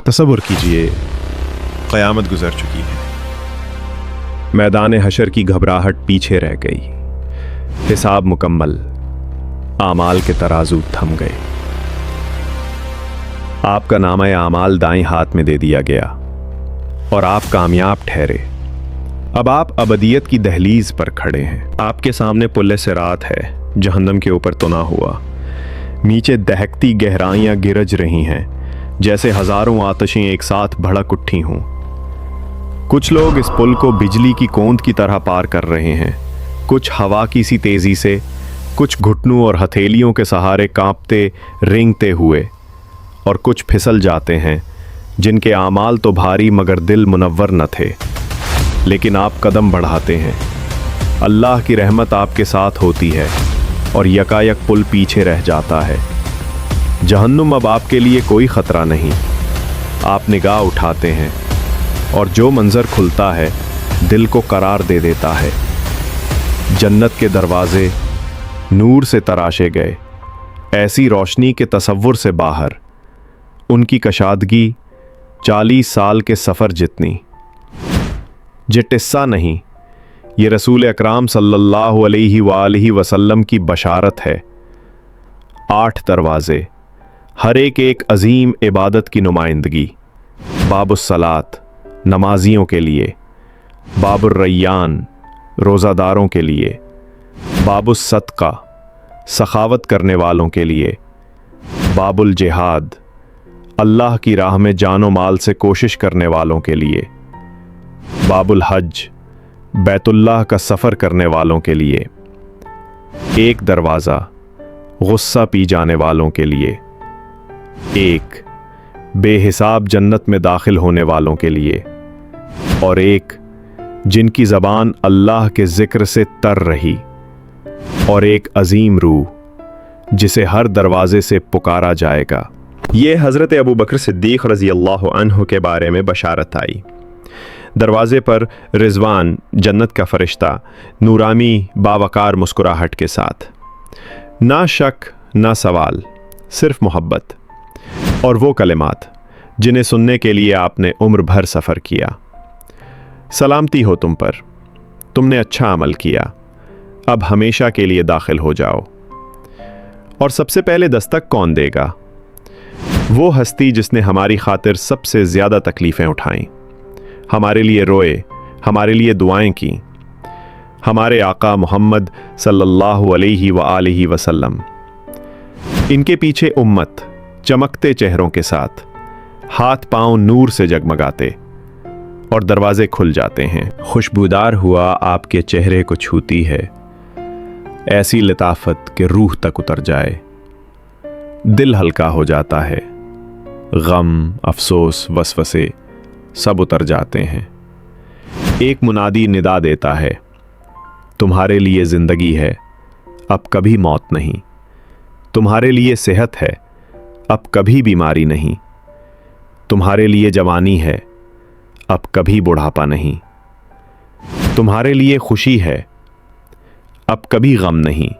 तसव्वुर कीजिए, क़यामत गुजर चुकी है। मैदान हशर की घबराहट पीछे रह गई। हिसाब मुकम्मल, आमाल के तराजू थम गए। आपका नामा आमाल दाएं हाथ में दे दिया गया और आप कामयाब ठहरे। अब आप अबदियत की दहलीज पर खड़े हैं। आपके सामने पुल्ले सिरात है, जहन्नम के ऊपर तुना हुआ। नीचे दहकती गहराइयां गिरज रही हैं, जैसे हजारों आतशें एक साथ भड़क उठी हों। कुछ लोग इस पुल को बिजली की कोंद की तरह पार कर रहे हैं, कुछ हवा की सी तेजी से, कुछ घुटनों और हथेलियों के सहारे कांपते रेंगते हुए, और कुछ फिसल जाते हैं जिनके आमाल तो भारी मगर दिल मुनव्वर न थे। लेकिन आप कदम बढ़ाते हैं। अल्लाह की रहमत आपके साथ होती है और यकायक पुल पीछे रह जाता है। जहन्नुम अब आपके लिए कोई ख़तरा नहीं। आप निगाह उठाते हैं और जो मंज़र खुलता है दिल को करार दे देता है। जन्नत के दरवाजे नूर से तराशे गए, ऐसी रोशनी के तसव्वुर से बाहर। उनकी कशादगी 40 साल के सफ़र जितनी। ये टिस्सा नहीं, ये रसूल अकराम सल्लल्लाहु अलैहि वसल्लम की बशारत है। 8 दरवाज़े, हर एक अजीम इबादत की नुमाइंदगी। बाबुस्सलात, नमाजियों के लिए। बाबुर रैयान, रोज़ादारों के लिए। बाबुस सदका, सखावत करने वालों के लिए। बाबुल जिहाद, अल्लाह की राह में जानो माल से कोशिश करने वालों के लिए। बाबुल हज, बैतुल्लाह का सफ़र करने वालों के लिए। एक दरवाज़ा, गुस्सा पी जाने वालों के लिए। एक, बेहिसाब जन्नत में दाखिल होने वालों के लिए। और एक, जिनकी ज़बान अल्लाह के ज़िक्र से तर रही। और एक अजीम रूह, जिसे हर दरवाजे से पुकारा जाएगा। ये हज़रत अबू बकर सिद्दीक़ रज़ी अल्लाहु अन्हु के बारे में बशारत आई। दरवाज़े पर रिज़वान, जन्नत का फ़रिश्ता, नूरानी बावकार मुस्कुराहट के साथ। ना शक ना सवाल, सिर्फ मोहब्बत और वो कलिमात जिन्हें सुनने के लिए आपने उम्र भर सफ़र किया। सलामती हो तुम पर, तुमने अच्छा अमल किया, अब हमेशा के लिए दाखिल हो जाओ। और सबसे पहले दस्तक कौन देगा? वो हस्ती जिसने हमारी खातिर सबसे ज़्यादा तकलीफ़ें उठाईं, हमारे लिए रोए, हमारे लिए दुआएं की। हमारे आका मोहम्मद सल्लल्लाहु अलैहि वसल्लम। इनके पीछे उम्मत चमकते चेहरों के साथ, हाथ पांव नूर से जगमगाते, और दरवाजे खुल जाते हैं। खुशबूदार हुआ आपके चेहरे को छूती है, ऐसी लताफत के रूह तक उतर जाए। दिल हल्का हो जाता है, गम, अफसोस, वसवसे सब उतर जाते हैं। एक मुनादी निदा देता है, तुम्हारे लिए जिंदगी है, अब कभी मौत नहीं। तुम्हारे लिए सेहत है, अब कभी बीमारी नहीं। तुम्हारे लिए जवानी है, अब कभी बुढ़ापा नहीं। तुम्हारे लिए खुशी है, अब कभी गम नहीं।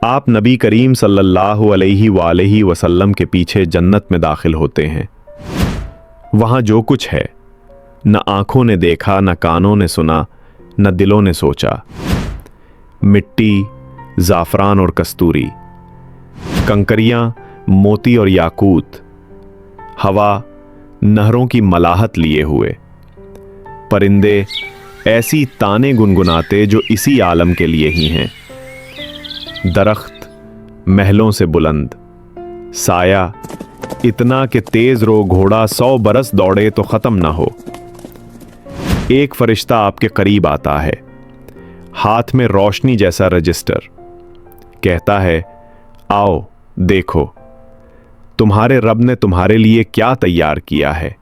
आप नबी करीम सल्लल्लाहु अलैहि वसल्लम के पीछे जन्नत में दाखिल होते हैं। वहाँ जो कुछ है, न आंखों ने देखा, न कानों ने सुना, न दिलों ने सोचा। मिट्टी, ज़ाफ़रान और कस्तूरी, कंकरियाँ, मोती और याकूत, हवा, नहरों की मलाहत लिए हुए। परिंदे ऐसी ताने गुनगुनाते जो इसी आलम के लिए ही हैं। दरख्त महलों से बुलंद, साया इतना कि तेज रो घोड़ा 100 बरस दौड़े तो खत्म ना हो। एक फरिश्ता आपके करीब आता है, हाथ में रोशनी जैसा रजिस्टर। कहता है, आओ देखो, तुम्हारे रब ने तुम्हारे लिए क्या तैयार किया है,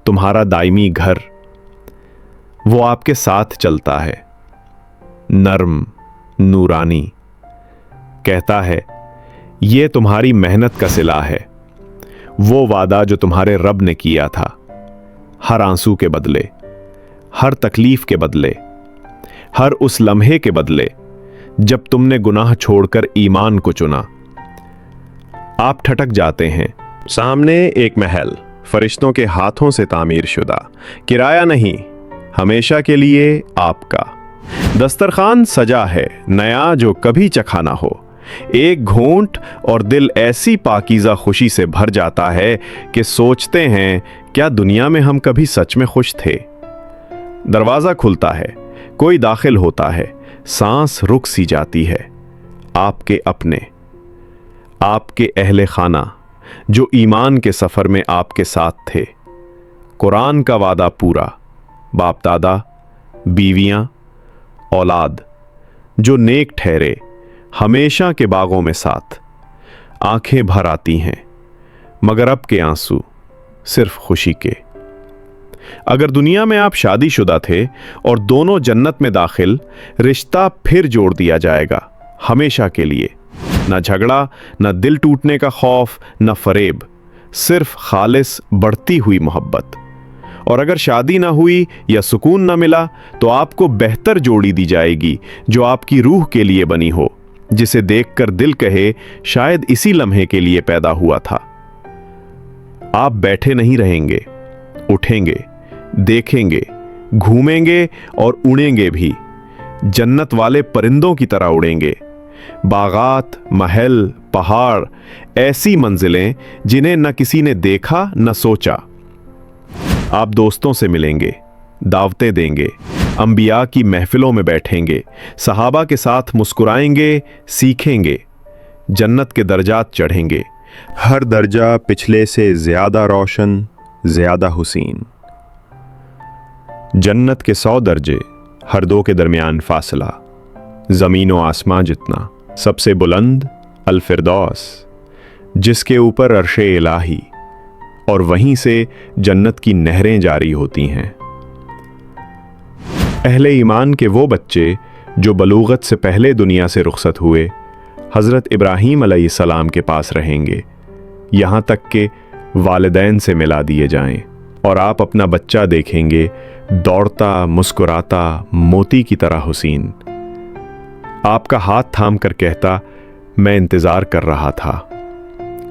तुम्हारा दायमी घर। वो आपके साथ चलता है, नर्म, नूरानी। कहता है, ये तुम्हारी मेहनत का सिला है, वो वादा जो तुम्हारे रब ने किया था। हर आंसू के बदले, हर तकलीफ के बदले, हर उस लम्हे के बदले जब तुमने गुनाह छोड़कर ईमान को चुना। आप ठटक जाते हैं, सामने एक महल, फरिश्तों के हाथों से तामीर शुदा, किराया नहीं, हमेशा के लिए आपका। दस्तरखान सजा है नया जो कभी चखा ना हो, एक घूंट और दिल ऐसी पाकीज़ा खुशी से भर जाता है कि सोचते हैं क्या दुनिया में हम कभी सच में खुश थे। दरवाज़ा खुलता है, कोई दाखिल होता है, सांस रुक सी जाती है। आपके अपने, आपके अहले खाना जो ईमान के सफ़र में आपके साथ थे, कुरान का वादा पूरा, बाप दादा, बीवियां, औलाद जो नेक ठहरे हमेशा के बागों में साथ। आंखें भर आती हैं मगर अब के आंसू सिर्फ खुशी के। अगर दुनिया में आप शादीशुदा थे और दोनों जन्नत में दाखिल, रिश्ता फिर जोड़ दिया जाएगा हमेशा के लिए। न झगड़ा, न दिल टूटने का खौफ, न फरेब, सिर्फ खालिस बढ़ती हुई मोहब्बत। और अगर शादी ना हुई या सुकून न मिला तो आपको बेहतर जोड़ी दी जाएगी जो आपकी रूह के लिए बनी हो, जिसे देखकर दिल कहे शायद इसी लम्हे के लिए पैदा हुआ था। आप बैठे नहीं रहेंगे, उठेंगे, देखेंगे, घूमेंगे और उड़ेंगे भी। जन्नत वाले परिंदों की तरह उड़ेंगे। बागात, महल, पहाड़, ऐसी मंजिलें जिन्हें न किसी ने देखा न सोचा। आप दोस्तों से मिलेंगे, दावतें देंगे, अंबिया की महफिलों में बैठेंगे, सहाबा के साथ मुस्कुराएंगे, सीखेंगे, जन्नत के दर्जात चढ़ेंगे, हर दर्जा पिछले से ज्यादा रोशन, ज्यादा हुसीन। जन्नत के 100 दर्जे, हर दो के दरमियान फासला, जमीन व आसमां जितना। सबसे बुलंद अल फिरदौस, जिसके ऊपर अर्शे इलाही, और वहीं से जन्नत की नहरें जारी होती हैं। अहले ईमान के वो बच्चे जो बलूगत से पहले दुनिया से रुखसत हुए, हज़रत इब्राहीम अलैहिस्सलाम के पास रहेंगे, यहाँ तक कि वालिदैन से मिला दिए जाएं, और आप अपना बच्चा देखेंगे दौड़ता, मुस्कुराता, मोती की तरह हुसीन। आपका हाथ थाम कर कहता, मैं इंतज़ार कर रहा था।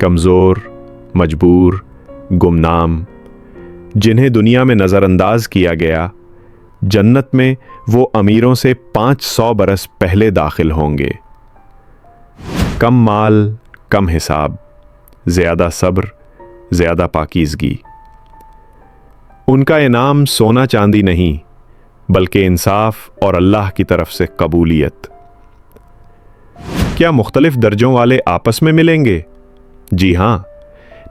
कमज़ोर, मजबूर, गुमनाम, जिन्हें दुनिया में नज़रअंदाज किया गया, जन्नत में वो अमीरों से 500 बरस पहले दाखिल होंगे। कम माल, कम हिसाब, ज़्यादा सब्र, ज़्यादा पाकीज़गी। उनका इनाम सोना चांदी नहीं, बल्कि इंसाफ और अल्लाह की तरफ से कबूलियत। क्या मुख्तलिफ दर्जों वाले आपस में मिलेंगे? जी हां,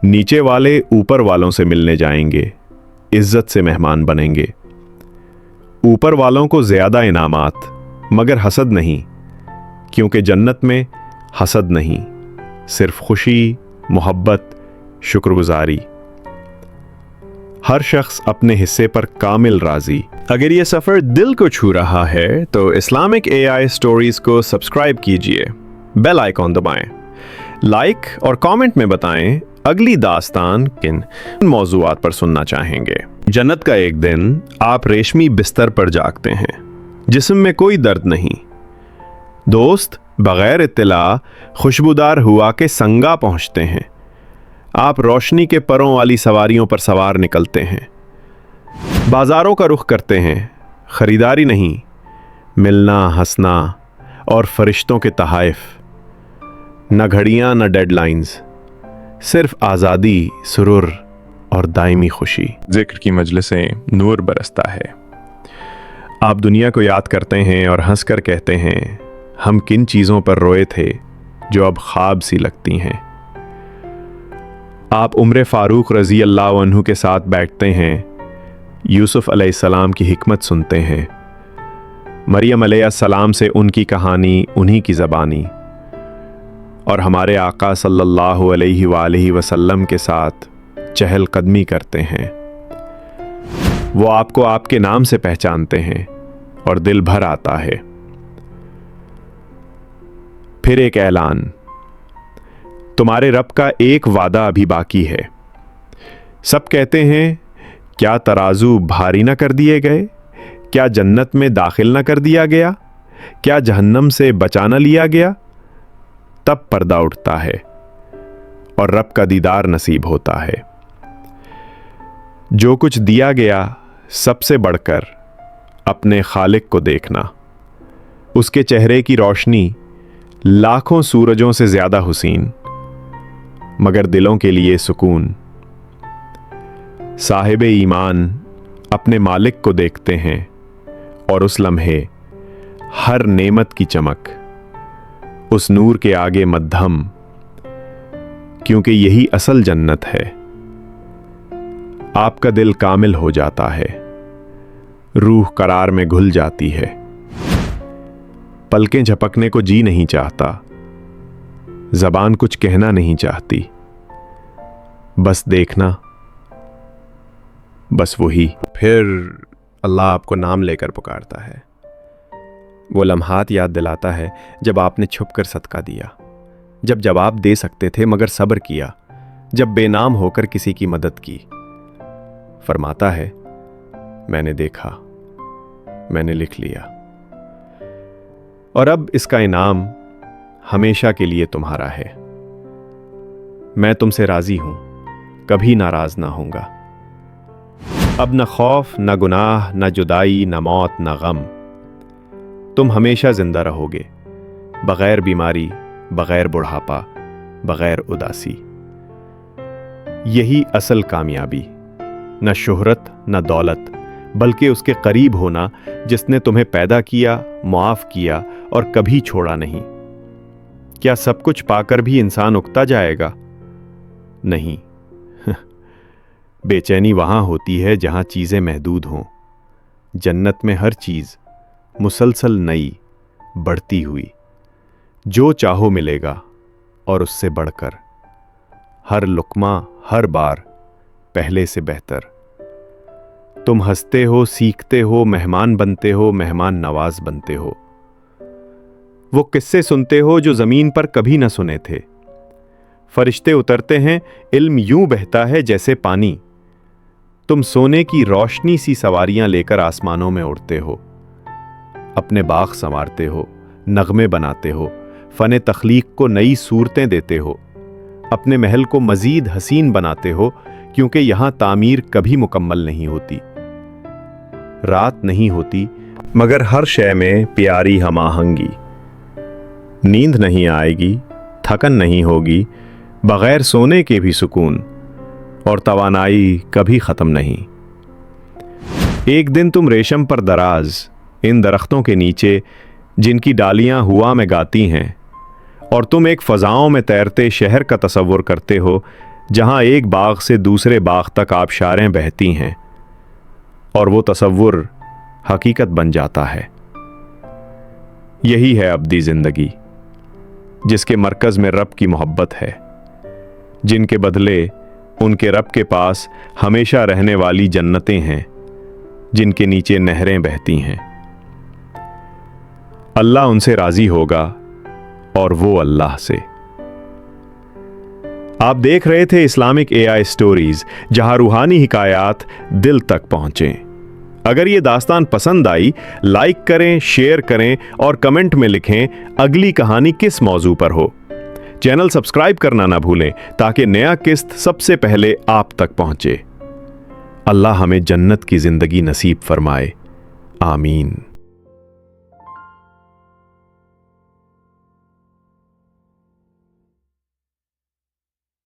नीचे वाले ऊपर वालों से मिलने जाएंगे, इज्जत से मेहमान बनेंगे। ऊपर वालों को ज्यादा इनामात, मगर हसद नहीं, क्योंकि जन्नत में हसद नहीं, सिर्फ खुशी, मोहब्बत, शुक्रगुजारी। हर शख्स अपने हिस्से पर कामिल राजी। अगर ये सफ़र दिल को छू रहा है तो इस्लामिक AI स्टोरीज को सब्सक्राइब कीजिए, बेल आइकॉन दबाएं, लाइक और कमेंट में बताएं अगली दास्तान किन मौज़ूआत पर सुनना चाहेंगे। जन्नत का एक दिन आप रेशमी बिस्तर पर जागते हैं, जिस्म में कोई दर्द नहीं। दोस्त बगैर इत्तला खुशबूदार हुआ के संगा पहुंचते हैं। आप रोशनी के परों वाली सवारियों पर सवार निकलते हैं। बाजारों का रुख करते हैं, खरीदारी नहीं, मिलना, हंसना और फरिश्तों के तहाइफ। न घड़ियां, न डेडलाइंस, सिर्फ आज़ादी, सुरूर और दायमी खुशी। जिक्र की मजलिसें, नूर बरसता है। आप दुनिया को याद करते हैं और हंसकर कहते हैं, हम किन चीज़ों पर रोए थे जो अब ख्वाब सी लगती हैं। आप उम्र फारूक रज़ी अल्लाह अन्हु के साथ बैठते हैं, यूसुफ अलैहिस्सलाम की हिकमत सुनते हैं, मरियम अलैहिस्सलाम से उनकी कहानी, उन्हीं की ज़बानी, और हमारे आका सल्लल्लाहु अलैहि वसल्लम के साथ चहलकदमी करते हैं। वो आपको आपके नाम से पहचानते हैं और दिल भर आता है। फिर एक ऐलान, तुम्हारे रब का एक वादा अभी बाकी है। सब कहते हैं, क्या तराजू भारी न कर दिए गए? क्या जन्नत में दाखिल न कर दिया गया? क्या जहन्नम से बचा न लिया गया? तब पर्दा उठता है और रब का दीदार नसीब होता है। जो कुछ दिया गया सबसे बढ़कर अपने खालिक को देखना, उसके चेहरे की रोशनी लाखों सूरजों से ज्यादा हुसीन, मगर दिलों के लिए सुकून। साहिबे ईमान अपने मालिक को देखते हैं और उस लम्हे हर नेमत की चमक उस नूर के आगे मध्यम, क्योंकि यही असल जन्नत है। आपका दिल कामिल हो जाता है, रूह करार में घुल जाती है, पलकें झपकने को जी नहीं चाहता, जबान कुछ कहना नहीं चाहती, बस देखना, बस वही। फिर अल्लाह आपको नाम लेकर पुकारता है। वो लम्हात याद दिलाता है जब आपने छुपकर सदका दिया, जब जवाब दे सकते थे मगर सब्र किया, जब बेनाम होकर किसी की मदद की। फरमाता है, मैंने देखा, मैंने लिख लिया, और अब इसका इनाम हमेशा के लिए तुम्हारा है। मैं तुमसे राजी हूं, कभी नाराज ना होऊंगा। अब न खौफ, न गुनाह, न जुदाई, न मौत, न गम। तुम हमेशा जिंदा रहोगे, बगैर बीमारी, बगैर बुढ़ापा, बगैर उदासी। यही असल कामयाबी, न शोहरत, न दौलत, बल्कि उसके करीब होना जिसने तुम्हें पैदा किया, मुआफ किया और कभी छोड़ा नहीं। क्या सब कुछ पाकर भी इंसान उकता जाएगा? नहीं। बेचैनी वहां होती है जहां चीजें महदूद हों। जन्नत में हर चीज मुसलसल नई, बढ़ती हुई, जो चाहो मिलेगा और उससे बढ़कर। हर लुक्मा, हर बार पहले से बेहतर। तुम हंसते हो, सीखते हो, मेहमान बनते हो, मेहमान नवाज बनते हो। वो किस्से सुनते हो जो जमीन पर कभी न सुने थे। फरिश्ते उतरते हैं, इल्म यूं बहता है जैसे पानी। तुम सोने की रोशनी सी सवारियां लेकर आसमानों में उड़ते हो। अपने बाग संवारते हो, नगमे बनाते हो, फने तख्लीक को नई सूरतें देते हो। अपने महल को मजीद हसीन बनाते हो, क्योंकि यहां तामीर कभी मुकम्मल नहीं होती। रात नहीं होती, मगर हर शय में प्यारी हमाहंगी। नींद नहीं आएगी, थकन नहीं होगी, बगैर सोने के भी सुकून, और तवानाई कभी खत्म नहीं। एक दिन तुम रेशम पर दराज इन दरख्तों के नीचे, जिनकी डालियां हुआ में गाती हैं, और तुम एक फजाओं में तैरते शहर का तसव्वुर करते हो, जहां एक बाग से दूसरे बाग तक आबशारें बहती हैं, और वो तसव्वुर हकीकत बन जाता है। यही है अब्दी जिंदगी, जिसके मरकज में रब की मोहब्बत है, जिनके बदले उनके रब के पास हमेशा रहने वाली जन्नतें हैं, जिनके नीचे नहरें बहती हैं। अल्लाह उनसे राजी होगा और वो अल्लाह से। आप देख रहे थे इस्लामिक एआई स्टोरीज, जहां रूहानी हिकायात दिल तक पहुंचे। अगर ये दास्तान पसंद आई, लाइक करें, शेयर करें और कमेंट में लिखें अगली कहानी किस मौजू पर हो। चैनल सब्सक्राइब करना ना भूलें ताकि नया किस्त सबसे पहले आप तक पहुंचे। अल्लाह हमें जन्नत की जिंदगी नसीब फरमाए। आमीन।